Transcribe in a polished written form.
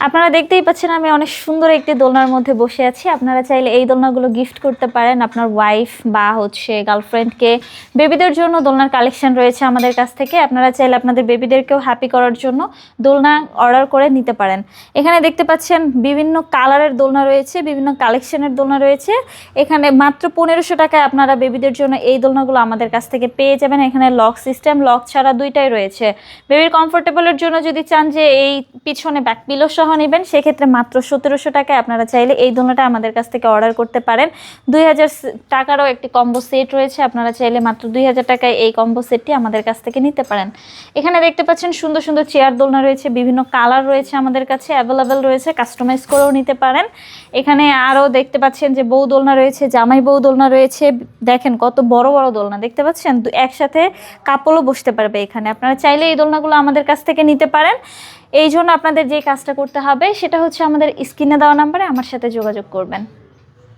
আপনারা দেখতেই পাচ্ছেন আমি অনেক সুন্দর একটি দোলনার মধ্যে বসে আছি। আপনারা চাইলে এই দোলনাগুলো গিফট করতে পারেন আপনার ওয়াইফ বা গার্লফ্রেন্ডকে। বেবিদের জন্য দোলনার কালেকশন রয়েছে আমাদের কাছ থেকে। আপনারা চাইলে আপনাদের বেবিদেরকেও হ্যাপি করার জন্য দোলনা অর্ডার করে নিতে পারেন। এখানে দেখতে পাচ্ছেন বিভিন্ন কালারের দোলনা রয়েছে, বিভিন্ন কালেকশনের দোলনা রয়েছে। এখানে মাত্র 1500 টাকায় আপনারা বেবিদের জন্য এই দোলনাগুলো আমাদের কাছ থেকে পেয়ে যাবেন। এখানে লক সিস্টেম, লক ছাড়া দুইটাই রয়েছে। বেবির কমফোর্টেবলের জন্য যদি চান যে এই পিছনে ব্যাক পিলো সহ নেবেন, সেক্ষেত্রে মাত্র 1700 টাকায় আপনারা চাইলে এই দোলনাটা আমাদের কাছ থেকে অর্ডার করতে পারেন। 2000 টাকারও একটি কম্বো সেট রয়েছে, আপনারা চাইলে মাত্র 2000 টাকায় এই কম্বো সেটটি আমাদের কাছ থেকে নিতে পারেন। এখানে দেখতে পাচ্ছেন সুন্দর সুন্দর চেয়ার দোলনা রয়েছে, বিভিন্ন কালার রয়েছে আমাদের কাছে অ্যাভেলেবেল রয়েছে, কাস্টমাইজ করেও নিতে পারেন। এখানে আরও দেখতে পাচ্ছেন যে বউ দোলনা রয়েছে, জামাই বউ দোলনা রয়েছে। দেখেন কত বড় বড় দোলনা দেখতে পাচ্ছেন, একসাথে কাপলও বসতে পারবে এখানে। আপনারা চাইলে এই দোলনাগুলো আমাদের কাছ থেকে নিতে পারেন। এই জন্য আপনাদের যে কাজটা করতে হবে সেটা হচ্ছে আমাদের স্ক্রিনে দেওয়া নাম্বারে আমার সাথে যোগাযোগ করবেন।